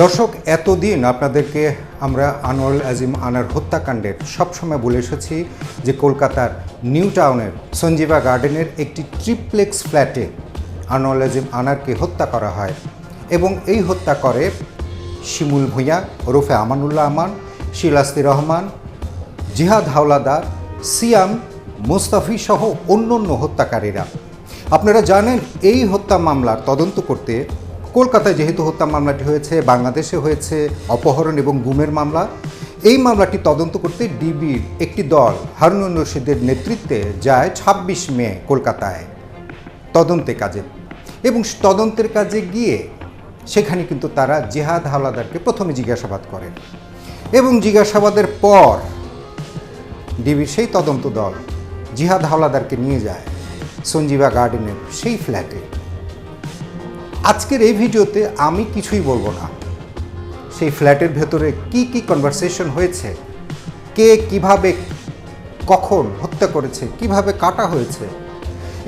দর্শক, এতদিন আপনাদেরকে আমরা আনোয়ারুল আজিম আনার হত্যাকাণ্ডের সবসময় বলে এসেছি যে কলকাতার নিউ টাউনের সঞ্জীবা গার্ডেনের একটি ট্রিপ্লেক্স ফ্ল্যাটে আনোয়ারুল আজিম আনারকে হত্যা করা হয় এবং এই হত্যা করে শিমুল ভূঁইয়া ওরফে আমানুল্লাহ আমান, শিলাস্তি রহমান, জিহাদ হাওলাদার, সিয়াম, মোস্তাফি সহ অন্যান্য হত্যাকারীরা। আপনারা জানেন এই হত্যা মামলার তদন্ত করতে কলকাতায় যেহেতু হত্যা মামলাটি হয়েছে, বাংলাদেশে হয়েছে অপহরণ এবং গুমের মামলা, এই মামলাটি তদন্ত করতে ডিবির একটি দল হারুনুর রশিদের নেতৃত্বে যায় ২৬ মে কলকাতায় তদন্তে কাজে। এবং তদন্তের কাজে গিয়ে সেখানে কিন্তু তারা জিহাদ হাওলাদারকে প্রথমে জিজ্ঞাসাবাদ করেন এবং জিজ্ঞাসাবাদের পর ডিবির সেই তদন্ত দল জিহাদ হাওলাদারকে নিয়ে যায় সঞ্জীবা গার্ডেনের সেই ফ্ল্যাটে। আজকের এই ভিডিওতে আমি কিছুই বলবো না, সেই ফ্ল্যাটের ভেতরে কি কি কনভারসেশন হয়েছে, কে কিভাবে কখন হত্যা করেছে, কিভাবে কাটা হয়েছে,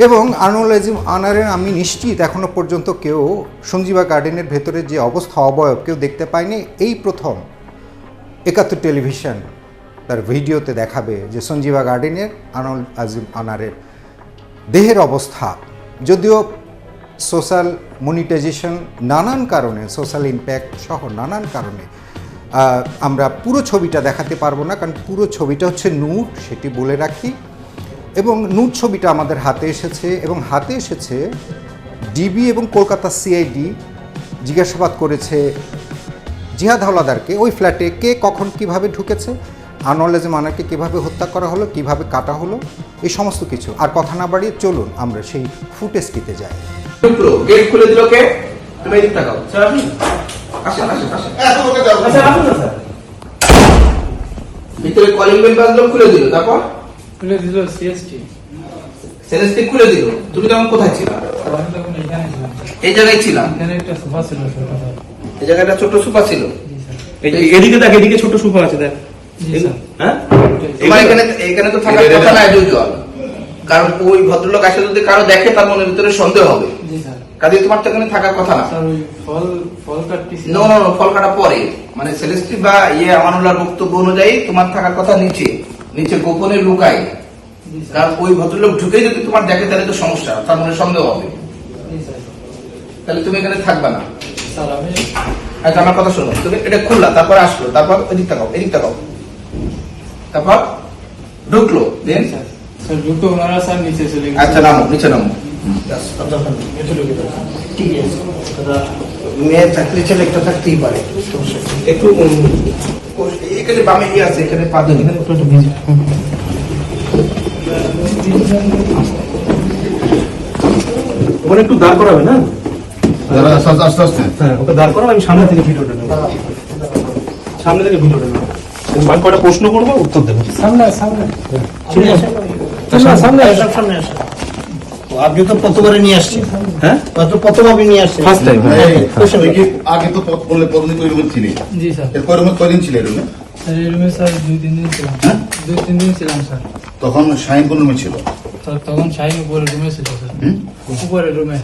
এবং আনোয়ারুল আজিম আনারের আমি নিশ্চিত এখনও পর্যন্ত কেউ সঞ্জীবা গার্ডেনের ভেতরে যে অবস্থা অবয়ব কেউ দেখতে পায়নি। এই প্রথম ৭১ টেলিভিশন তার ভিডিওতে দেখাবে যে সঞ্জীবা গার্ডেনের আনোয়ারুল আজিম আনারের দেহের অবস্থা। যদিও সোশ্যাল মনিটাইজেশন নানান কারণে, সোশ্যাল ইম্প্যাক্ট সহ নানান কারণে আমরা পুরো ছবিটা দেখাতে পারবো না, কারণ পুরো ছবিটা হচ্ছে নুট, সেটি বলে রাখি। এবং নুট ছবিটা আমাদের হাতে এসেছে এবং হাতে এসেছে ডিবি এবং কলকাতা সিআইডি জিজ্ঞাসাবাদ করেছে জিহাদ হাওলাদারকে ওই ফ্ল্যাটে কে কখন কিভাবে ঢুকেছে, আনোয়ারুল আজিম আনারকে কীভাবে হত্যা করা হলো, কিভাবে কাটা হলো, এই সমস্ত কিছু। আর কথা না বাড়িয়ে চলুন আমরা সেই ফুটেজটিতে যাই। গেট খুলে দিল কে? তুমি এদিক তাকাও। স্যার আপনি আসেন আসেন আসেন। এত লোকে যাও। আচ্ছা আসুন না স্যার। ভিতরে কলিং বেল বাজলো, খুলে দিল, তারপর খুলে দিল সিএসটি। সিএসটি খুলে দিল। তুমি তখন কোথায় ছিলা? আমি তখন এখানে ছিলাম। এই জায়গায় ছিলাম। এখানে একটা সোফা ছিল ছোট স্যার। এই জায়গাটা ছোট সোফা ছিল। জি স্যার। এদিকে দেখ, এদিকে ছোট সোফা আছে দেখ। জি স্যার। হ্যাঁ, তোমার এখানে তো থাকার কথা না যদিও, কারণ ওই ভদ্রলোক আসলে যদি কারো দেখে তার মনের ভিতরে সন্দেহ হবে। জি স্যার। কাজে তোমার তো এখানে থাকার কথা না। স্যার ওই ফল কাটতেছিল। নো নো নো, ফল কাটা পরে, মানে সেলেস্টি বা আমানুল্লাহর বক্তব্য অনুযায়ী তোমার থাকার কথা নিচে নিচে গোপনে লুকায়। জি স্যার। কারণ ওই ভদ্রলোক ঢুকেই যদি তোমার দেখে তাহলে তো সমস্যা, তার মনে সন্দেহ হবে। জি স্যার। তাহলে তুমি এখানে থাকবে না। স্যার আমি আচ্ছা আমার কথা শোনো, তুমি এটা খুললা, তারপর আসলো, তারপর এদিক তাকাও, এদিক তাকাও, তারপর ঢুকলো, দেন স্যার স্যার দুটো ওনারা স্যার নিচে চলে গেছে। আচ্ছা নামো, নিচে নামো। ঠিক আছে। মেয়ের চাকরি ছেলে একটা থাকতেই পারে, একটু এখানে বামে ইয়ে আছে, এখানে পা দিন, এখানে একটু ভিজে। ওখানে একটু দাঁড় করাবে না? আস্তে আস্তে হ্যাঁ, ওকে দাঁড় করাবো, আমি সামনে থেকে ভিডিওটা নেবো। সামনে থেকে ভিডিওটা নেবো। আমি কয়টা প্রশ্ন করবো, উত্তর দেবো। সামনে সামনে ঠিক আছে? সামনে সামনে আসে। আপনি তো প্রথমবারে নিয়ে আসছেন, হ্যাঁ, প্রথমভাবে নিয়ে আসছেন। First time. আগে তো বললে প্রথমদিন ওই রুমে ছিলেন, জি স্যার। এরপর রুমে কয়দিন ছিল এই রুমে? স্যার এই রুমে স্যার 2-3 দিন ছিলাম। হ্যাঁ? 2-3 দিন ছিলাম স্যার। তখন শাহিন কোন রুমে ছিল? স্যার তখন শাহিন উপরে রুমে ছিল স্যার। হুম? উপরে রুমে।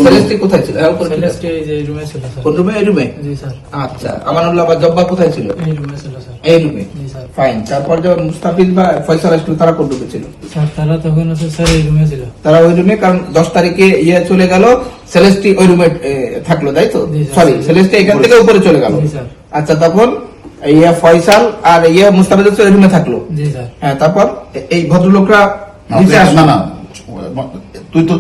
সেলেস্টি কোথায় ছিল? উপরে ছিল। সেলেস্টি এই যে রুমে ছিল স্যার। কোন রুমে? এই রুমে। জি স্যার। আচ্ছা, আমানুল্লাহ বা জব্বার কোথায় ছিল? এই রুমে ছিল স্যার। এই রুমে। জি স্যার। ফাইন। তারপর যখন মুস্তাফিজ বা ফয়সাল আসলো, তারা কোন রুমে ছিল? স্যার তারা তখন আছে স্যার এই রুমে ছিল। তারা ওই রুমে, কারণ 10 তারিখে চলে গেল, সেলেস্টি ওই রুমে থাকলো, তাই তো? জি, স্যার। সরি, সেলেস্টি এখান থেকে উপরে চলে গেল। জি স্যার। আচ্ছা, তখন ফয়সাল আর মুস্তাফিজ ওই রুমে থাকলো। জি স্যার। হ্যাঁ, তারপর এই ভদ্রলোকরা না, নিচে আসলো। না তুই তো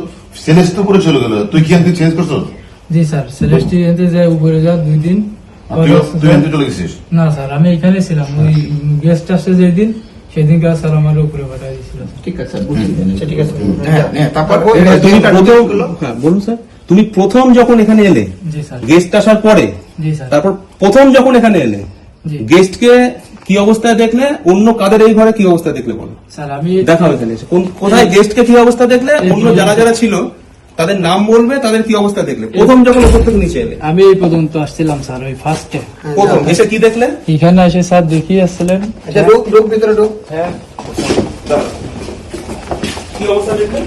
সেলেস্ট উপরে চলে গেল, তুই কি এখান চেঞ্জ করছো? জি স্যার। সেলেস্টি এতে যায় উপরে যা 2 দিন। তুই এখান চলে গেছিস? না স্যার আমি এখানে ছিলাম, ওই গেস্ট আসছে যেদিন সেদিনকার স্যার আমার উপরে পাঠিয়ে দিয়েছিল। ঠিক আছে, বুঝলি? আচ্ছা, ঠিক আছে। হ্যাঁ, হ্যাঁ, তারপর তুমি প্রথম, হ্যাঁ বলুন স্যার, তুমি প্রথম যখন এখানে এলে, জি স্যার। গেস্ট আসার পরে, জি স্যার। তারপর প্রথম যখন এখানে এলে, জি গেস্টকে কি অবস্থায় দেখলে, অন্য কাদের এই ঘরে কি অবস্থা দেখলে বলো? স্যার আমি দেখাও এখানে এসে। কোথায় গেস্টকে কি অবস্থা দেখলে, অন্য যারা যারা ছিল তাদের নাম বলবে, তাদের কি অবস্থা দেখলে প্রথম যখন উপর থেকে নিচে এলে? আমি এই পর্যন্ত আসছিলাম স্যার, ওই ফার্স্টে প্রথম এসে কি দেখলে? এখানে এসে স্যার দেখিয়ে আসছিলেন। আচ্ছা, ঢুক ভিতরে ঢুক। হ্যাঁ কি অবস্থা দেখলে?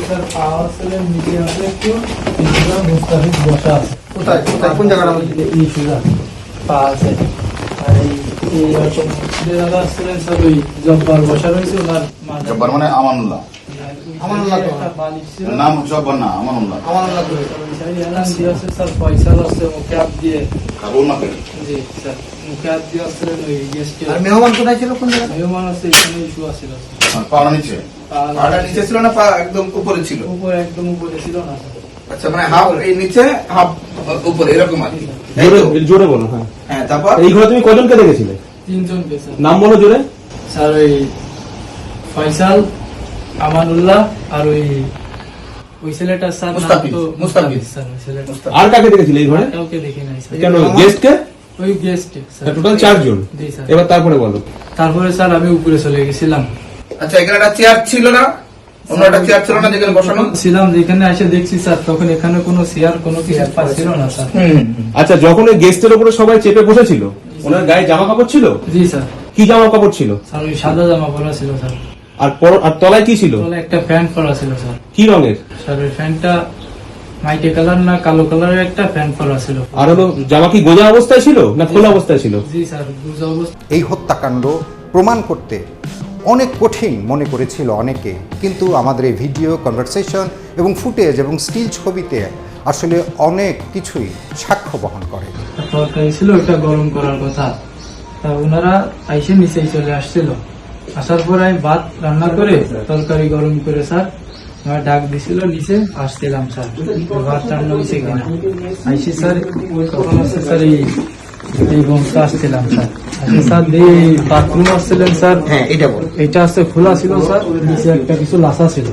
স্যার পাওয়া আসছিলেন নিচে আছে একটু, মুস্তাফিজ বসা আছে। কোথায় কোথায় কোন জায়গাটা বলছি? এই সুজা পা আছে। আর এইরকম যে দাদা আসছিলেন স্যার ওই জব্বার বসা রয়েছে ওনার মাথা জব্বার মানে আমানুল্লাহ, আমানুল্লাহ তো। একটা বালিশ ছিল। নাম জব্বার না আমানুল্লাহ। আমার আল্লাহ করে। ওই সাইডে এলান দিয়ে আছে স্যার, পয়সা আছে মুখে হাত দিয়ে। কাবুল না করে জি স্যার, মুখে হাত দিয়ে আসছিলেন ওই গেস্টে। আর মেহমান কোথায় ছিল কোন জায়গায়? মেহমান আছে এখানে ইস্যু আছিল স্যার। পাওয়া নিচে। পাটা নিচে ছিল না পা একদম উপরে ছিল? উপরে একদম উপরে ছিল না স্যার। আচ্ছা মানে হাফ এই নিচে হাফ উপরে এরকম আর কি। এই তো? জোরে বলো। হ্যাঁ, হ্যাঁ তারপর এই ঘরে তুমি কজনকে দেখেছিলে? তিনজনকে স্যার। নাম বলো জোরে। স্যার ওই ফয়সাল, আমানুল্লাহ আর ওই ছেলেটা স্যার নাম মুস্তাফিজ, তো মুস্তাফিজ। স্যার, ওই ছেলেটা আর কাকে দেখেছিলে এই ঘরে? কাউকে দেখি নাই স্যার। কেন গেস্টকে? ওই গেস্ট স্যার। টোটাল 4 জন। জি স্যার। এবার তারপরে বলো। তারপরে স্যার আমি উপরে চলে গেছিলাম। আচ্ছা এখানে একটা চেয়ার ছিল না? অন্য একটা চেয়ার ছিল না যেখানে বসানো? ছিলাম, যেখানে এসে দেখছি স্যার তখন এখানে কোনো চেয়ার কোনো কিছু ছিল না স্যার। আচ্ছা, যখন ওই গেস্টের উপরে সবাই চেপে বসেছিল, ওনার গায়ে জামা কাপড় ছিল? জি স্যার। কি জামা কাপড় ছিল? স্যার ওই সাদা জামা পরা ছিল স্যার। আর তলায় কি ছিল? তলে একটা প্যান্ট পরা ছিল স্যার। কি রঙের? স্যার ওই প্যান্টটা মাইটে কালার না কালো কালারের একটা প্যান্ট পরা ছিল। আর হলো জামা কি গোজা অবস্থায় ছিল না খোলা অবস্থায় ছিল? জি স্যার, বুঝা অবস্থা। এই হত্যাকাণ্ড প্রমাণ করতে অনেক কঠিন মনে করেছিল অনেকে, কিন্তু আমাদের এই ভিডিও, কনভারসেশন এবং ফুটেজ এবং স্টিল ছবিতে আসলে অনেক কিছুই সাক্ষ্য বহন করে। তরকারি ছিল ওটা গরম করার কথা, তা ওনারা আইসে নিচেই চলে আসছিল। আসার পর আমি ভাত রান্না করে তরকারি গরম করে স্যার আমার ডাক দিছিল, নিচে আসছিলাম স্যার ভাত রান্না হয়েছে কিনা। আইসি স্যার তখন আসছে স্যার এই বংশে আসছিলাম স্যার। আসে স্যার এই বাথরুম আসছিলেন স্যার। হ্যাঁ এটা বল। এটা আসছে খোলা ছিল স্যার, নিচে একটা কিছু লাসা ছিল।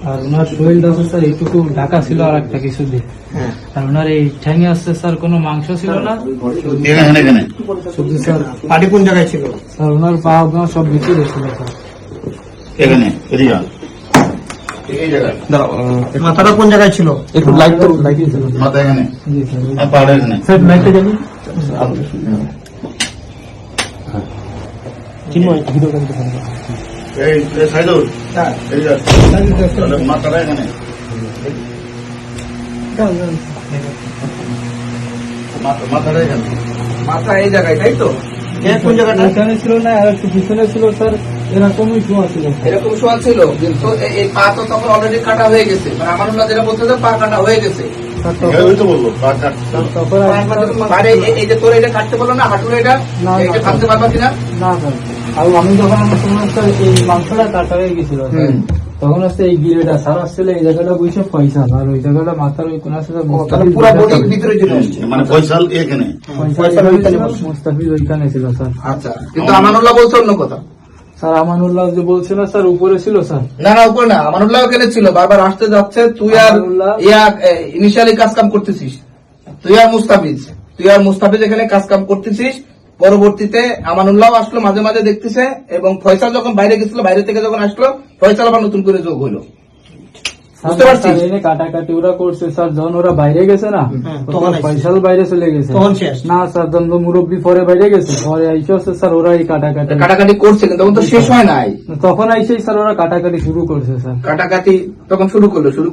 আর ওনার শরীরটা আছে স্যার এইটুকু ঢাকা ছিল আর একটা কিছু দিয়ে। আর ওনার এই ঠ্যাঙে আসছে স্যার কোনো মাংস ছিল না, এখানে এখানে শুধু স্যার পাটি কোন জায়গায় ছিল? স্যার ওনার পা আপনার সব ভিতরে ছিল স্যার। এখানে এদিকে আন। এই জায়গায় মাথাটা কোন জায়গায় ছিল? একটু লাইট তো লাগিয়ে ছিল মাথা এখানে জি স্যার। আর পাড়া এখানে। স্যার লাইটটা জানি এই সাইদুল এদিকে আন। তাহলে মাথাটা এখানে। মাথাটা এখানে। মাথা এই জায়গায় তাই তো? কোন জায়গাটা? এখানে ছিল না, আর একটু পিছনে ছিল স্যার, এরকমই শোয়া ছিল। এরকম শোয়া ছিল তো এই পা তো তখন অলরেডি কাটা হয়ে গেছে, মানে আমার যেটা বলতে পা কাটা হয়ে গেছে। স্যার ওই তো বলবো পা কাটতে। তখন মানে এই যে তোর এটা কাটতে বললো না হাঁটুর এটা, না, না, এটা ভাঙতে পারবা কিনা? না স্যার, আর আমি যখন আমার সময় স্যার এই মাংসটা কাটা হয়ে গেছিল স্যার, তখন হচ্ছে এই গিরেটা স্যার আসছিল এই জায়গাটা বুঝছে পয়সা, আর ওই জায়গাটা মাথার ওই কোন আসলে তাহলে পুরো বডি ভিতরে চলে আসছে। মানে ফয়সাল এখানে। মুস্তাফিজ ওইখানে ছিল স্যার। আচ্ছা কিন্তু আমানুল্লাহ বলছে অন্য কথা। স্যার আমানুল্লাহ যে বলছে না স্যার উপরে ছিল স্যার। না না উপরে না, আমানুল্লাহ ওখানে ছিল, বারবার আসতে যাচ্ছে। তুই আর আমানুল্লাহ- ইনিশিয়ালি কাজ কাম করতেছিস, তুই আর মুস্তাফিজ এখানে কাজ কাম করতেছিস। পরবর্তীতে আমানুল্লাহ আসলো মাঝে মাঝে দেখতেছে, এবং ফয়সাল যখন বাইরে গেছিল, বাইরে থেকে যখন আসলো ফয়সাল আবার নতুন করে যোগ হইলো। বুঝতে পারছিস? স্যার এনে কাটাকাটি ওরা করছে স্যার, যখন ওরা বাইরে গেছে না তখন ফয়সাল বাইরে চলে গেছে। না স্যার যখন মুরব্বী পরে বাইরে গেছে, পরে আইসে হচ্ছে স্যার ওরা এই কাটাকাটি কাটাকাটি করছে কিন্তু তখন তো শেষ হয় নাই। তখন আইসেই স্যার ওরা কাটাকাটি শুরু করছে স্যার। কাটাকাটি তখন শুরু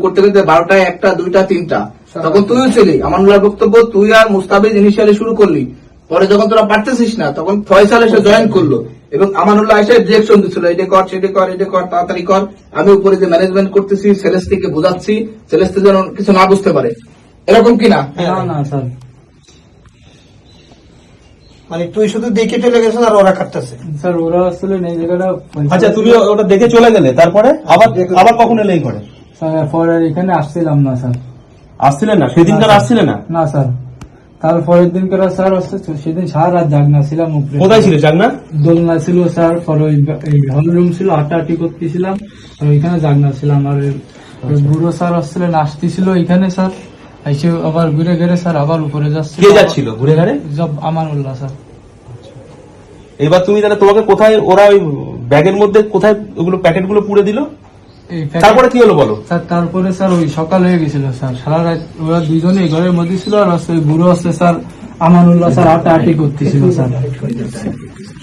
করতে করতে 12টায় 1টা 2টা 3টা, তখন তুইও ছিলি। আমানুল্লাহর বক্তব্য তুই আর মুস্তাফিজ ইনিশিয়ালি শুরু করলি, পরে যখন তোরা পারতেছিস না তখন ফয়সাল এসে জয়েন করলো, এবং আমানুল্লাহ এসে ডিরেকশন দিচ্ছিল, এটা কর সেটা কর এটা কর তাড়াতাড়ি কর। আমি উপরে যে ম্যানেজমেন্ট করতেছি সেলেস্টিকে বোঝাচ্ছি, সেলেস্টি যেন কিছু না বুঝতে পারে, এরকম কি না? না না স্যার, মানে তুই শুধু দেখে চলে গেছো আর ওরা কাটতেছে। স্যার ওরা আসলে এই জায়গাটা আচ্ছা, তুমি ওটা দেখে চলে গেলে, তারপরে আবার কখন এলে এই ঘরে? স্যার পরে এখানে আসছিলাম না স্যার। আসছিলেন না সেদিনকার? আসছিলেন না? না স্যার, তারপরের দিন করে স্যার আসছে, সেদিন সারা রাত জাগনা ছিলাম উপরে। কোথায় ছিল জাগনা? দোলনা ছিল স্যার, পরে ওই হল রুম ছিল, আটাআটি করতেছিলাম, আর ওইখানে জাগনা ছিলাম। আর ওই বুড়ো স্যার আসছিলেন, আসতেছিল এখানে স্যার, এসে আবার ঘুরে ঘুরে স্যার আবার উপরে যাচ্ছে। কে যাচ্ছিল ঘুরে ঘুরে? আমানুল্লাহ স্যার। এবার তুমি তাহলে তোমাকে কোথায় ওরা ওই ব্যাগের মধ্যে কোথায় ওগুলো প্যাকেট গুলো পুড়ে দিল? এই প্যাকেট- তারপরে কি হলো বলো? স্যার তারপরে স্যার ওই সকাল হয়ে গেছিল স্যার, সারা রাত ওরা দুইজনে এই ঘরের মধ্যে ছিল, আর আসছে ওই বুড়ো আসছে স্যার আমানুল্লাহ স্যার আটাআটি করতেছিল স্যার।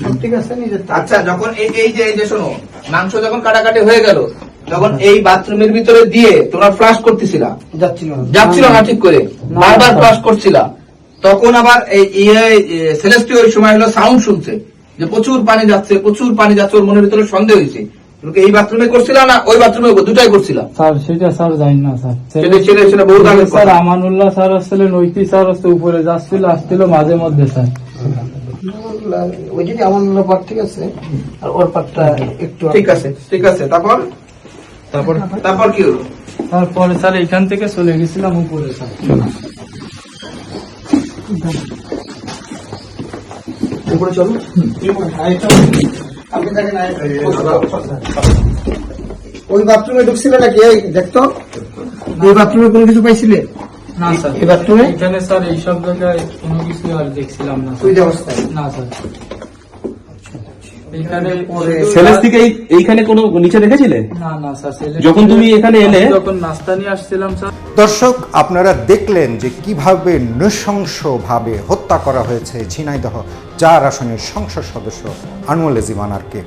সব ঠিক আছে নিজের আচ্ছা যখন এই যে শোনো, মাংস যখন কাটাকাটি হয়ে গেল, যখন এই বাথরুমের ভিতরে দিয়ে তোমরা ফ্লাশ করতেছিলা, যাচ্ছিল না ঠিক করে, বারবার ফ্লাশ করছিলা, তখন আবার সেলেস্টি ওই সময় হলো সাউন্ড শুনছে যে প্রচুর পানি যাচ্ছে, প্রচুর পানি যাচ্ছে, ওর মনের ভিতরে সন্দেহ হয়েছে। তুমি কি এই বাথরুমে করছিলা না ওই বাথরুমে, দুটাই করছিলা? স্যার সেটা স্যার জানি না স্যার। সেটা বহুত আগে স্যার আমানুল্লাহ স্যার আসছিলেন, নৈতি স্যার আসতে উপরে যাচ্ছিল আসছিল মাঝে মধ্যে স্যার। ওই যদি আমার পার্ট ঠিক আছে, আর ওর পার্টটা একটু ঠিক আছে, ঠিক আছে। তারপর তারপর তারপর কি হলো? তারপরে স্যার এখান থেকে চলে গেছিলাম উপরে স্যার। উপরে চলো। আপনি দেখেন ওই বাথরুমে ঢুকছিল নাকি? এই দেখতো ওই বাথরুমে কোনো কিছু পাইছিলে? না স্যার, এই বাথরুমে এখানে স্যার এইসব জায়গায় কোনো কিছু আর দেখছিলাম না ওই স্যার। যে অবস্থায় না স্যার, এখানে সেলেস থেকে এইখানে কোনো নিচে দেখেছিলে? না না স্যার, যখন তুমি এখানে এলে? যখন নাস্তা নিয়ে আসছিলাম স্যার। দর্শক, আপনারা দেখলেন যে কিভাবে নৃশংসভাবে হত্যা করা হয়েছে ঝিনাইদহ ৪ আসনের সংসদ সদস্য আনোয়ার আজিম আনারকে।